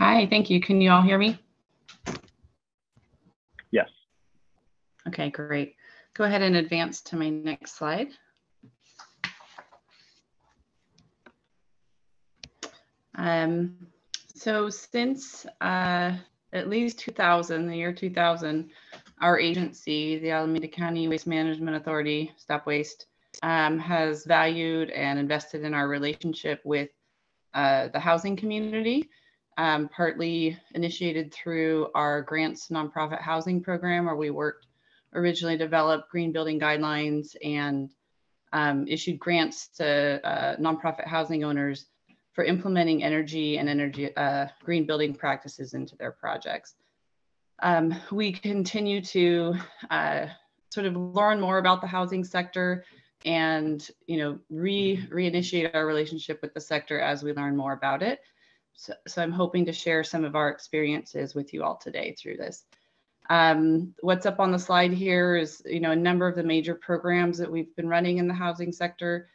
Hi, thank you. Can you all hear me? Yes. Okay, great. Go ahead and advance to my next slide. So since at least 2000, the year 2000, our agency, the Alameda County Waste Management Authority, StopWaste, has valued and invested in our relationship with the housing community, partly initiated through our grants nonprofit housing program, where we worked originally developed green building guidelines and issued grants to nonprofit housing owners for implementing energy green building practices into their projects. We continue to sort of learn more about the housing sector and reinitiate our relationship with the sector as we learn more about it. So I'm hoping to share some of our experiences with you all today through this. What's up on the slide here is a number of the major programs that we've been running in the housing sector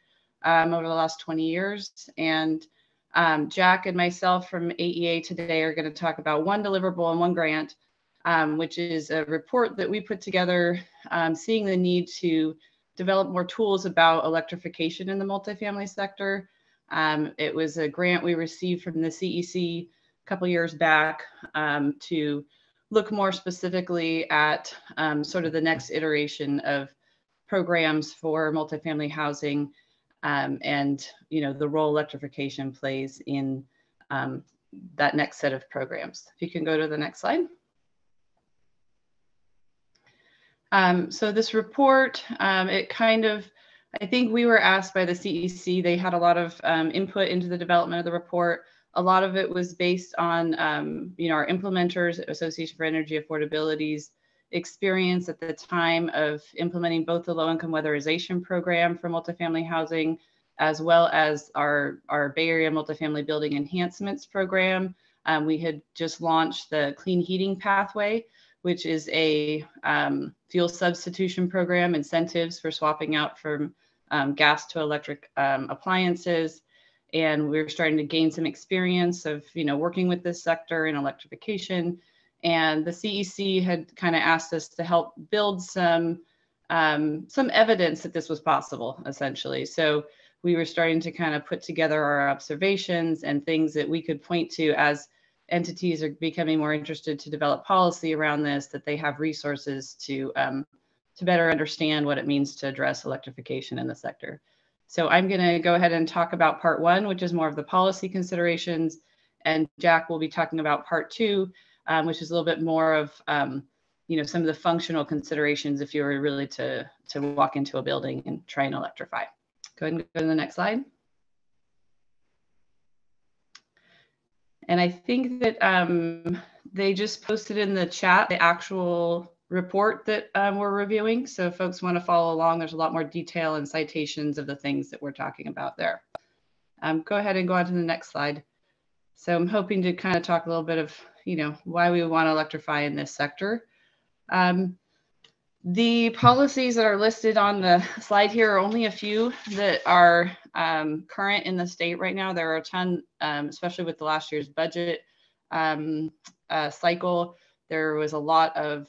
over the last 20 years. And Jack and myself from AEA today are going to talk about one deliverable and one grant, which is a report that we put together, seeing the need to develop more tools about electrification in the multifamily sector. It was a grant we received from the CEC a couple years back to look more specifically at sort of the next iteration of programs for multifamily housing and the role electrification plays in that next set of programs. If you can go to the next slide. So this report, I think we were asked by the CEC, they had a lot of input into the development of the report. A lot of it was based on, our implementers, Association for Energy Affordability's experience at the time of implementing both the low-income weatherization program for multifamily housing, as well as our Bay Area multifamily building enhancements program. We had just launched the Clean Heating Pathway, which is a fuel substitution program, incentives for swapping out from gas to electric appliances. And we're starting to gain some experience of, working with this sector in electrification. And the CEC had kind of asked us to help build some evidence that this was possible, essentially. So we were starting to kind of put together our observations and things that we could point to as entities are becoming more interested to develop policy around this, that they have resources to better understand what it means to address electrification in the sector. So I'm going to go ahead and talk about part one, which is more of the policy considerations, and Jack will be talking about part two, which is a little bit more of some of the functional considerations if you were really to walk into a building and try and electrify. Go ahead and go to the next slide. And I think that they just posted in the chat the actual report that we're reviewing. So if folks want to follow along, there's a lot more detail and citations of the things that we're talking about there. Go ahead and go on to the next slide. So I'm hoping to kind of talk a little bit of, why we want to electrify in this sector. The policies that are listed on the slide here are only a few that are current in the state right now. There are a ton, especially with the last year's budget cycle. There was a lot of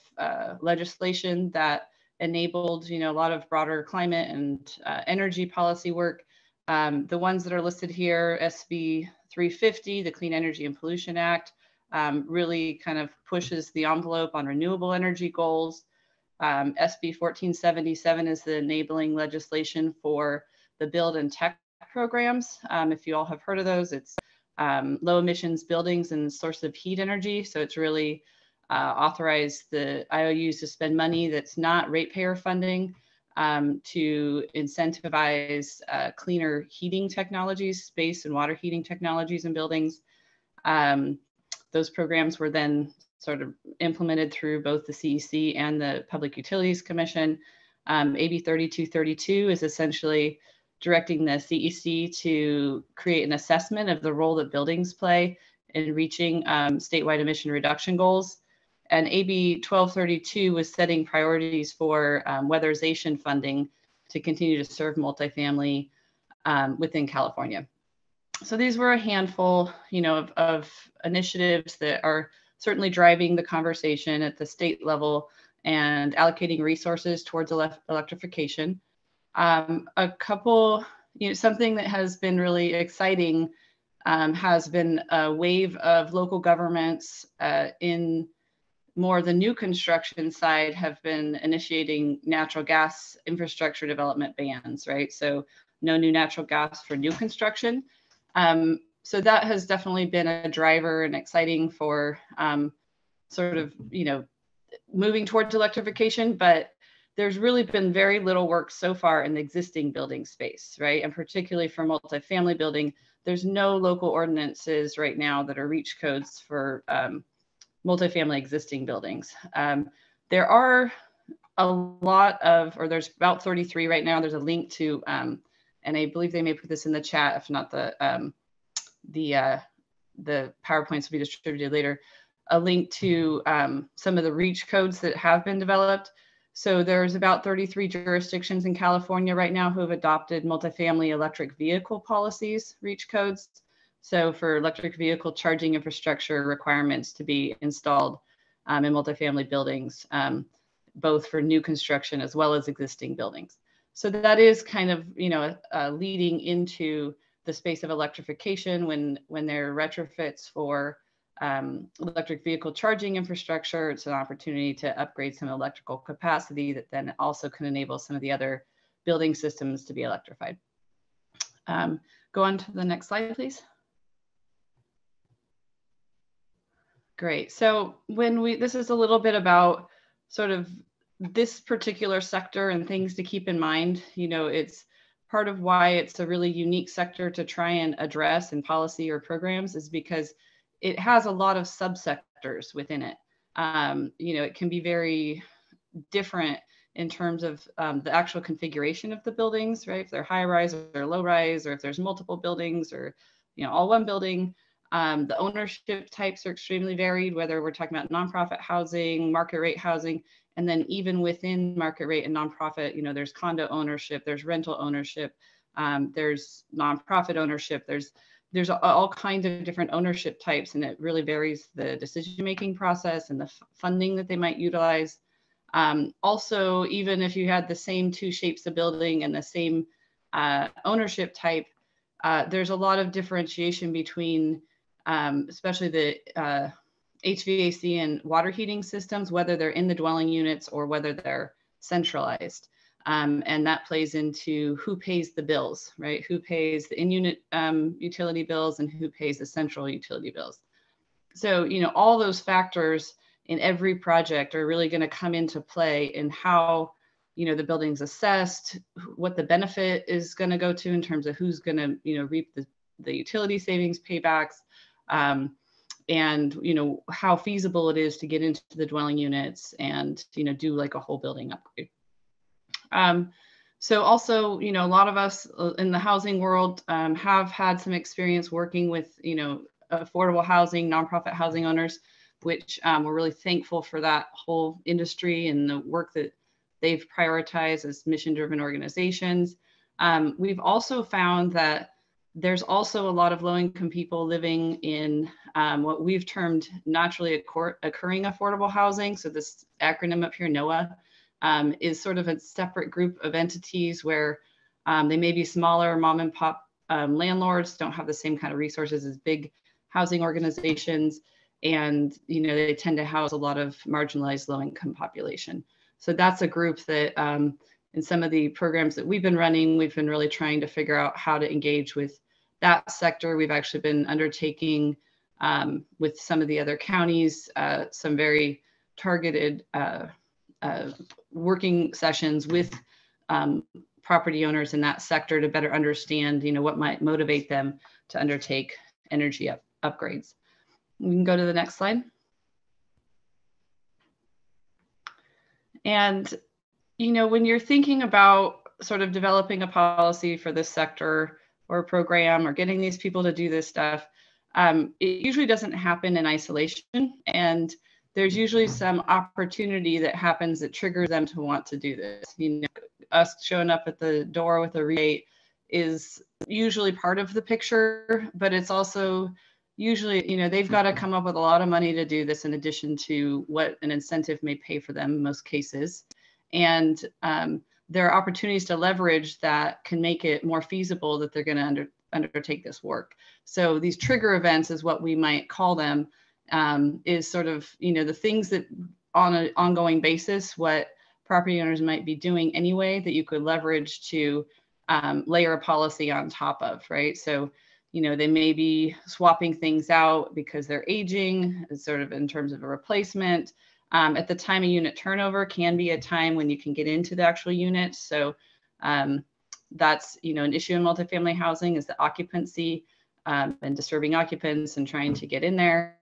legislation that enabled, a lot of broader climate and energy policy work. The ones that are listed here, SB 350, the Clean Energy and Pollution Act, really kind of pushes the envelope on renewable energy goals. SB 1477 is the enabling legislation for the build and tech programs. If you all have heard of those, it's low emissions buildings and source of heat energy. So it's really authorized the IOUs to spend money that's not ratepayer funding to incentivize cleaner heating technologies, space and water heating technologies in buildings. Those programs were then sort of implemented through both the CEC and the Public Utilities Commission. AB 3232 is essentially directing the CEC to create an assessment of the role that buildings play in reaching statewide emission reduction goals. And AB 1232 was setting priorities for weatherization funding to continue to serve multifamily within California. So these were a handful, of initiatives that are certainly driving the conversation at the state level and allocating resources towards electrification. A couple, something that has been really exciting has been a wave of local governments in more the new construction side have been initiating natural gas infrastructure development bans, right? So no new natural gas for new construction. So that has definitely been a driver and exciting for sort of, moving towards electrification, but there's really been very little work so far in the existing building space, right? And particularly for multifamily building, there's no local ordinances right now that are reach codes for multifamily existing buildings. There are a lot of, or there's about 33 right now. There's a link to, and I believe they may put this in the chat, if not the PowerPoints will be distributed later, a link to some of the reach codes that have been developed. So there's about 33 jurisdictions in California right now who have adopted multifamily electric vehicle policies, reach codes. So for electric vehicle charging infrastructure requirements to be installed in multifamily buildings, both for new construction as well as existing buildings. So that is kind of, leading into the space of electrification when there are retrofits for electric vehicle charging infrastructure. It's an opportunity to upgrade some electrical capacity that then also can enable some of the other building systems to be electrified. Go on to the next slide, please. Great. So this is a little bit about sort of this particular sector and things to keep in mind. It's part of why it's a really unique sector to try and address in policy or programs is because it has a lot of subsectors within it. It can be very different in terms of the actual configuration of the buildings, right? If they're high rise or low rise, or if there's multiple buildings or, all one building. The ownership types are extremely varied, whether we're talking about nonprofit housing, market rate housing, and then even within market rate and nonprofit, there's condo ownership, there's rental ownership, there's nonprofit ownership, there's all kinds of different ownership types, and it really varies the decision-making process and the funding that they might utilize. Also, even if you had the same two shapes of building and the same ownership type, there's a lot of differentiation between especially the HVAC and water heating systems, whether they're in the dwelling units or whether they're centralized. And that plays into who pays the bills, right? Who pays the in-unit utility bills and who pays the central utility bills. So, all those factors in every project are really going to come into play in how, the building's assessed, what the benefit is going to go to in terms of who's going to, reap the utility savings paybacks, and, how feasible it is to get into the dwelling units and, do like a whole building upgrade. So also, a lot of us in the housing world have had some experience working with, affordable housing, nonprofit housing owners, which we're really thankful for that whole industry and the work that they've prioritized as mission-driven organizations. We've also found that there's also a lot of low-income people living in what we've termed naturally occurring affordable housing. So this acronym up here, NOAA, is sort of a separate group of entities where they may be smaller mom and pop landlords, don't have the same kind of resources as big housing organizations. And, they tend to house a lot of marginalized low-income population. So that's a group that in some of the programs that we've been running, we've been really trying to figure out how to engage with that sector. We've actually been undertaking with some of the other counties, some very targeted working sessions with property owners in that sector to better understand, what might motivate them to undertake energy upgrades. We can go to the next slide. And, when you're thinking about sort of developing a policy for this sector or a program or getting these people to do this stuff, it usually doesn't happen in isolation. And there's usually some opportunity that happens that triggers them to want to do this. Us showing up at the door with a rebate is usually part of the picture, but it's also usually, you know, they've got to come up with a lot of money to do this in addition to what an incentive may pay for them in most cases. And there are opportunities to leverage that can make it more feasible that they're going to undertake this work. So these trigger events is what we might call them, is sort of, you know, the things that on an ongoing basis, what property owners might be doing anyway that you could leverage to layer a policy on top of, right? So, you know, they may be swapping things out because they're aging, sort of in terms of a replacement. At the time of unit turnover can be a time when you can get into the actual unit. So that's, you know, an issue in multifamily housing is the occupancy and disturbing occupants and trying to get in there.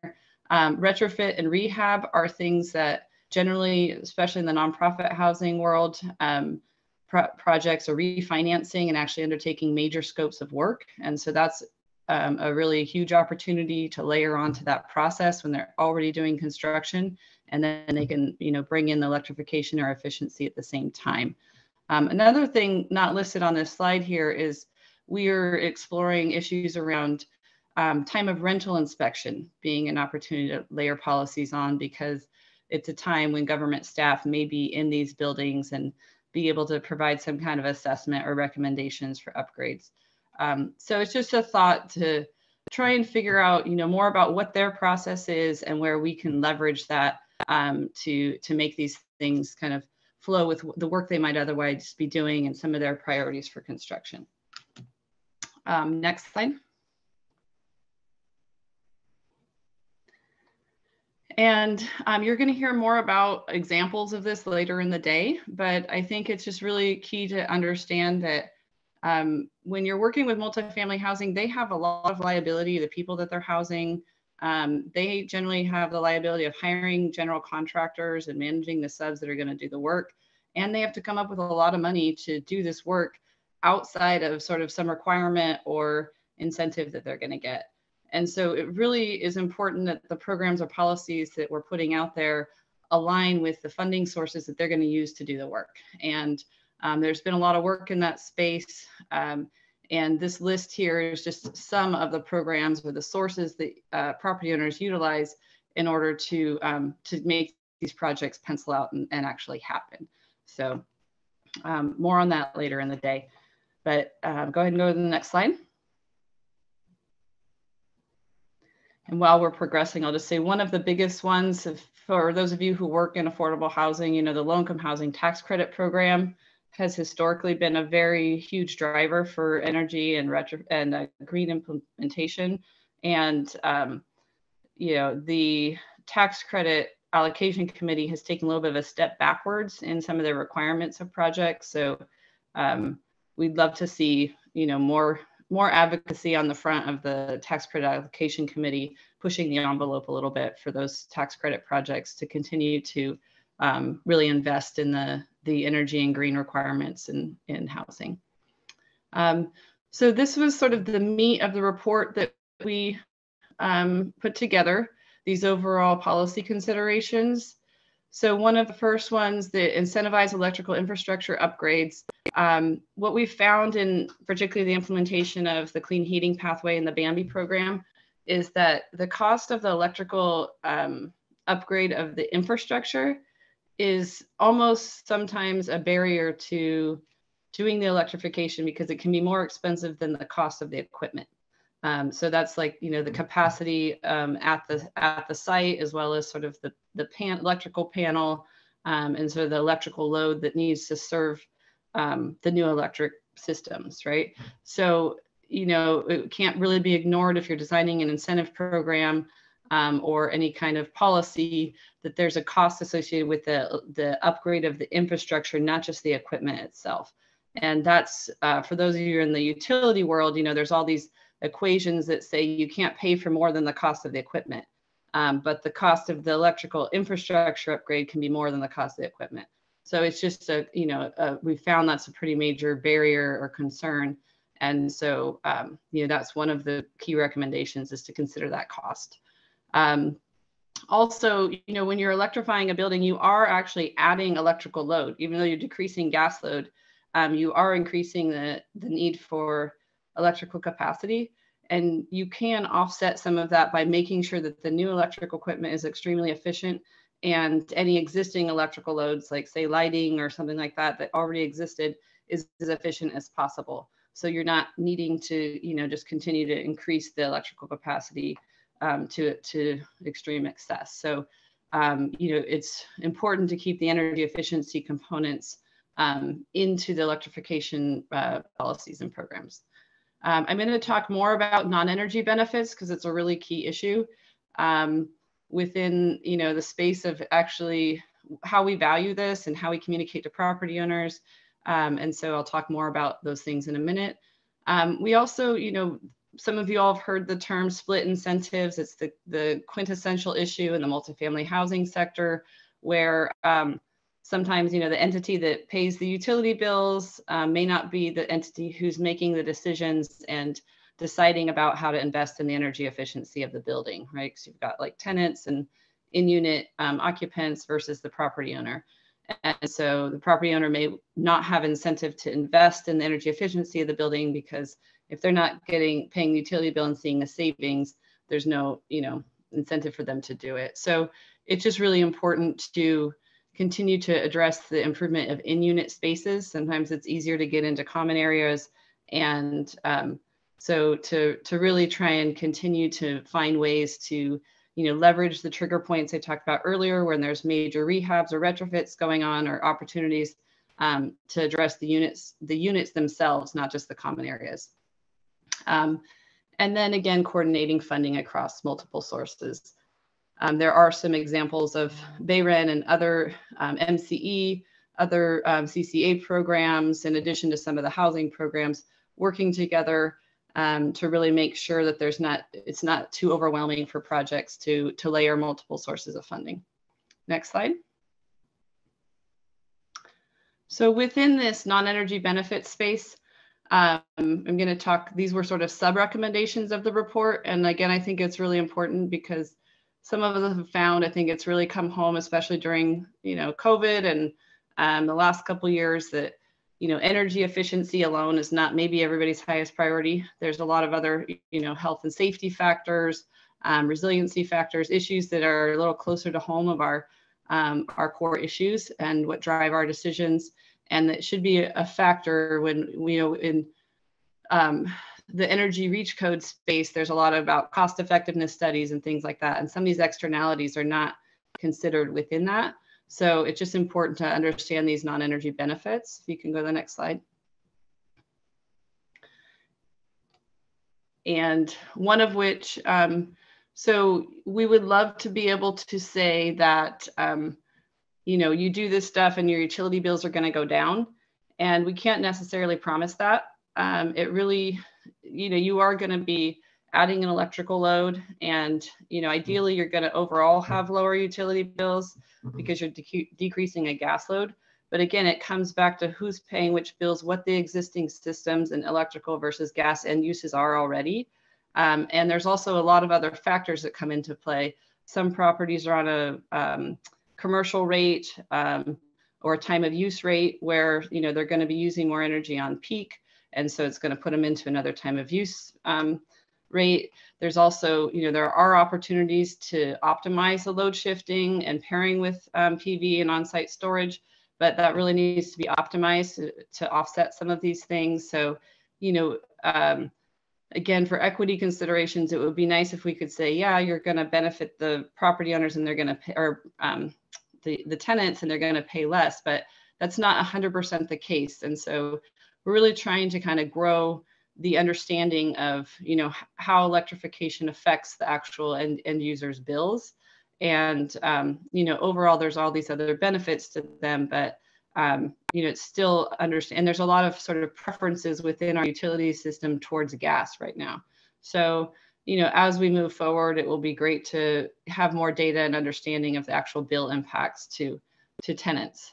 Retrofit and rehab are things that generally, especially in the nonprofit housing world, projects are refinancing and actually undertaking major scopes of work. And so that's a really huge opportunity to layer onto that process when they're already doing construction, and then they can, you know, bring in the electrification or efficiency at the same time. Another thing not listed on this slide here is we are exploring issues around time of rental inspection being an opportunity to layer policies on, because it's a time when government staff may be in these buildings and be able to provide some kind of assessment or recommendations for upgrades. So it's just a thought to try and figure out, you know, more about what their process is and where we can leverage that to make these things kind of flow with the work they might otherwise be doing and some of their priorities for construction. Next slide. And you're going to hear more about examples of this later in the day, but I think it's just really key to understand that when you're working with multifamily housing, they have a lot of liability, the people that they're housing. They generally have the liability of hiring general contractors and managing the subs that are going to do the work. And they have to come up with a lot of money to do this work outside of sort of some requirement or incentive that they're going to get. And so it really is important that the programs or policies that we're putting out there align with the funding sources that they're going to use to do the work. And there's been a lot of work in that space. And this list here is just some of the programs or the sources that property owners utilize in order to make these projects pencil out and actually happen. So more on that later in the day. But go ahead and go to the next slide. And while we're progressing, I'll just say one of the biggest ones for those of you who work in affordable housing, you know, the low-income housing tax credit program has historically been a very huge driver for energy and green implementation. And, you know, the tax credit allocation committee has taken a little bit of a step backwards in some of the requirements of projects. So we'd love to see, you know, more advocacy on the front of the tax credit allocation committee, pushing the envelope a little bit for those tax credit projects to continue to really invest in the energy and green requirements in housing. So this was sort of the meat of the report that we put together, these overall policy considerations. So one of the first ones, the Incentivize electrical infrastructure upgrades. What we found in particularly the implementation of the clean heating pathway in the Bambi program is that the cost of the electrical upgrade of the infrastructure is almost sometimes a barrier to doing the electrification because it can be more expensive than the cost of the equipment. So that's like, you know, the capacity at the site, as well as sort of the electrical panel and sort of the electrical load that needs to serve the new electric systems, right? So, you know, it can't really be ignored if you're designing an incentive program or any kind of policy that there's a cost associated with the upgrade of the infrastructure, not just the equipment itself. And that's, for those of you in the utility world, you know, there's all these equations that say you can't pay for more than the cost of the equipment. But the cost of the electrical infrastructure upgrade can be more than the cost of the equipment. So it's just we found that's a pretty major barrier or concern. And so, you know, that's one of the key recommendations is to consider that cost. Also, you know, when you're electrifying a building, you are actually adding electrical load, even though you're decreasing gas load. you are increasing the need for electrical capacity. And you can offset some of that by making sure that the new electrical equipment is extremely efficient, and any existing electrical loads, like say lighting or something like that, that already existed, is as efficient as possible. So you're not needing to, just continue to increase the electrical capacity to extreme excess. So, it's important to keep the energy efficiency components into the electrification policies and programs. I'm going to talk more about non-energy benefits because it's a really key issue within, the space of actually how we value this and how we communicate to property owners. And so I'll talk more about those things in a minute. We also, some of you all have heard the term split incentives. It's the quintessential issue in the multifamily housing sector, where sometimes, the entity that pays the utility bills may not be the entity who's making the decisions and deciding about how to invest in the energy efficiency of the building, right? Because you've got like tenants and in-unit occupants versus the property owner. And so the property owner may not have incentive to invest in the energy efficiency of the building, because if they're not paying the utility bill and seeing a savings, there's no, incentive for them to do it. So it's just really important to continue to address the improvement of in-unit spaces. Sometimes it's easier to get into common areas. And so to really try and continue to find ways to, leverage the trigger points I talked about earlier, when there's major rehabs or retrofits going on, or opportunities to address the units themselves, not just the common areas. And then again, coordinating funding across multiple sources. There are some examples of BayREN and other MCE, other CCA programs, in addition to some of the housing programs, working together to really make sure that it's not too overwhelming for projects to layer multiple sources of funding. Next slide. So within this non-energy benefit space, I'm going to talk, these were sort of sub-recommendations of the report. And again, I think it's really important because some of us have found, I think it's really come home, especially during, COVID and the last couple of years, that, energy efficiency alone is not maybe everybody's highest priority. There's a lot of other, health and safety factors, resiliency factors, issues that are a little closer to home of our core issues and what drive our decisions. And that should be a factor when, in the energy reach code space, there's a lot about cost effectiveness studies and things like that. And some of these externalities are not considered within that. So it's just important to understand these non-energy benefits. If you can go to the next slide. And one of which, so we would love to be able to say that, you do this stuff and your utility bills are going to go down. And we can't necessarily promise that. It really, you are going to be adding an electrical load, and, ideally you're going to overall have lower utility bills because you're decreasing a gas load. But again, it comes back to who's paying which bills, what the existing systems and electrical versus gas end uses are already. And there's also a lot of other factors that come into play. Some properties are on a commercial rate or a time of use rate where, they're going to be using more energy on peak. And so it's going to put them into another time of use rate. There's also, there are opportunities to optimize the load shifting and pairing with PV and on-site storage, but that really needs to be optimized to offset some of these things. So, again, for equity considerations, it would be nice if we could say, yeah, you're going to benefit the property owners and they're going to pay, or the tenants, and they're going to pay less, but that's not 100% the case. And so we're really trying to kind of grow the understanding of, how electrification affects the actual end users' bills. And, overall, there's all these other benefits to them, but, it's still and there's a lot of sort of preferences within our utility system towards gas right now. So, as we move forward, it will be great to have more data and understanding of the actual bill impacts to tenants.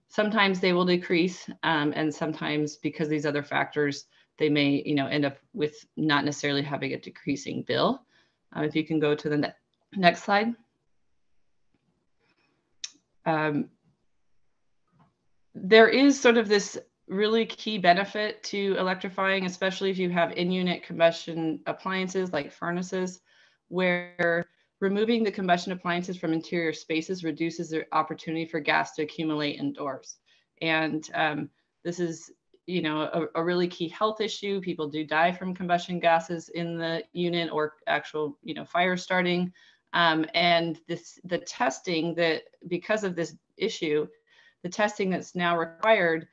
Sometimes they will decrease, and sometimes because of these other factors, they may, end up with not necessarily having a decreasing bill. If you can go to the next slide. There is sort of this really key benefit to electrifying, especially if you have in-unit combustion appliances like furnaces, where removing the combustion appliances from interior spaces reduces the opportunity for gas to accumulate indoors. And this is, you know, a really key health issue. People do die from combustion gases in the unit or actual, you know, fire starting. And the testing that, because of this issue, the testing that's now required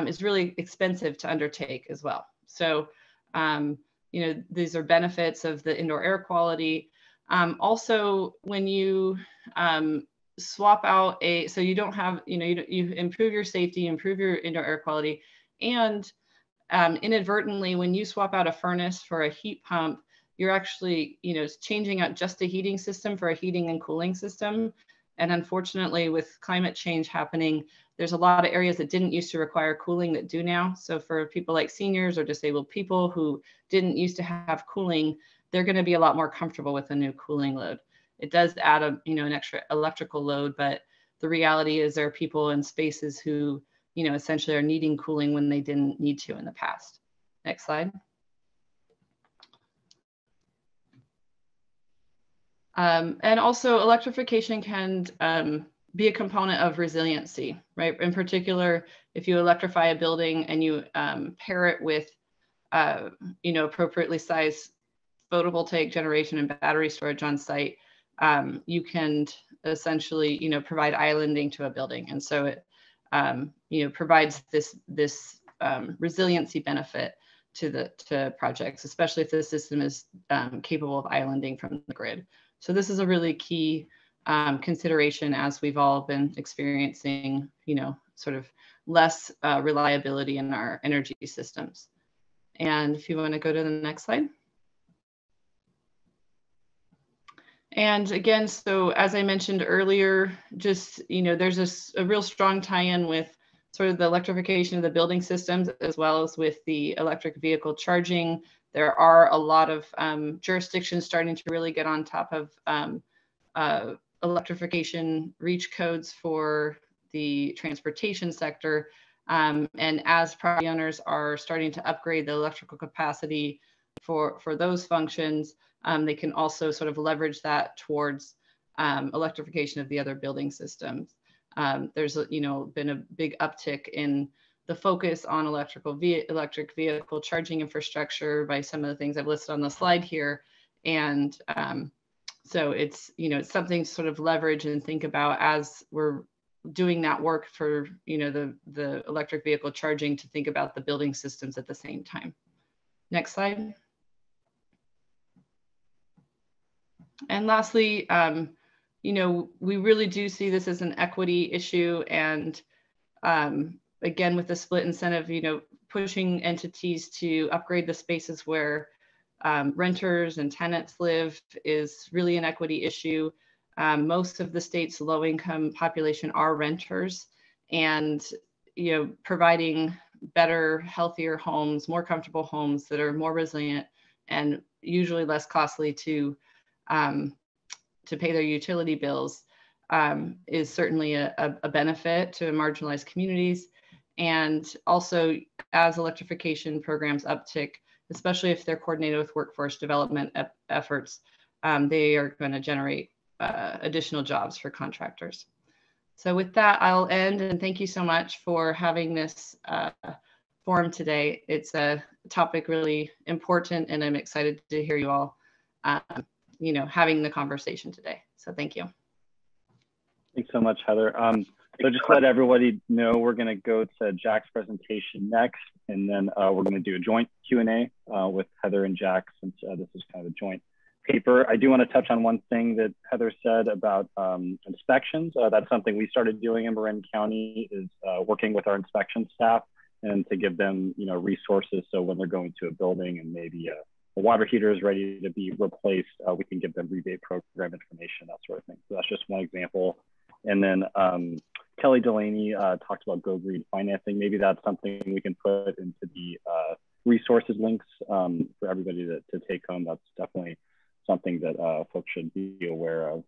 is really expensive to undertake as well. So, you know, these are benefits of the indoor air quality. Also, when you swap out so you don't have, you know, you improve your safety, improve your indoor air quality, and inadvertently, when you swap out a furnace for a heat pump, you're actually, you know, changing out just a heating system for a heating and cooling system. And unfortunately, with climate change happening, there's a lot of areas that didn't used to require cooling that do now. So for people like seniors or disabled people who didn't used to have cooling, they're going to be a lot more comfortable with a new cooling load. It does add a, you know, an extra electrical load, but the reality is there are people in spaces who, you know, essentially are needing cooling when they didn't need to in the past. Next slide. And also electrification can be a component of resiliency, right? In particular, if you electrify a building and you pair it with, you know, appropriately sized photovoltaic generation and battery storage on site, you can essentially, you know, provide islanding to a building. And so it, you know, provides this resiliency benefit to projects, especially if the system is capable of islanding from the grid. So this is a really key consideration as we've all been experiencing, you know, sort of less reliability in our energy systems. And if you want to go to the next slide. And again, so as I mentioned earlier, just, you know, there's a real strong tie-in with sort of the electrification of the building systems, as well as with the electric vehicle charging. There are a lot of jurisdictions starting to really get on top of electrification reach codes for the transportation sector. And as property owners are starting to upgrade the electrical capacity for those functions, they can also sort of leverage that towards electrification of the other building systems. There's, you know, been a big uptick in the focus on electric vehicle charging infrastructure by some of the things I've listed on the slide here. And so it's, you know, it's something to sort of leverage and think about as we're doing that work for, you know, the electric vehicle charging, to think about the building systems at the same time. Next slide. And lastly, you know, we really do see this as an equity issue. And again, with the split incentive, you know, pushing entities to upgrade the spaces where renters and tenants live is really an equity issue. Most of the state's low-income population are renters, and, you know, providing better, healthier homes, more comfortable homes that are more resilient and usually less costly to pay their utility bills is certainly a benefit to marginalized communities. And also, as electrification programs uptick, especially if they're coordinated with workforce development efforts, they are going to generate additional jobs for contractors. So with that, I'll end, and thank you so much for having this forum today. It's a topic really important, and I'm excited to hear you all you know, having the conversation today. So thank you. Thanks so much, Heather. So just to let everybody know, we're going to go to Jack's presentation next, and then we're going to do a joint Q&A with Heather and Jack, since this is kind of a joint paper. I do want to touch on one thing that Heather said about inspections. That's something we started doing in BayREN County, is working with our inspection staff and to give them, you know, resources. So when they're going to a building and maybe the water heater is ready to be replaced, we can give them rebate program information, that sort of thing. So that's just one example. And then Kelly Delaney talked about Go Green financing. Maybe that's something we can put into the resources links for everybody to take home. That's definitely something that folks should be aware of.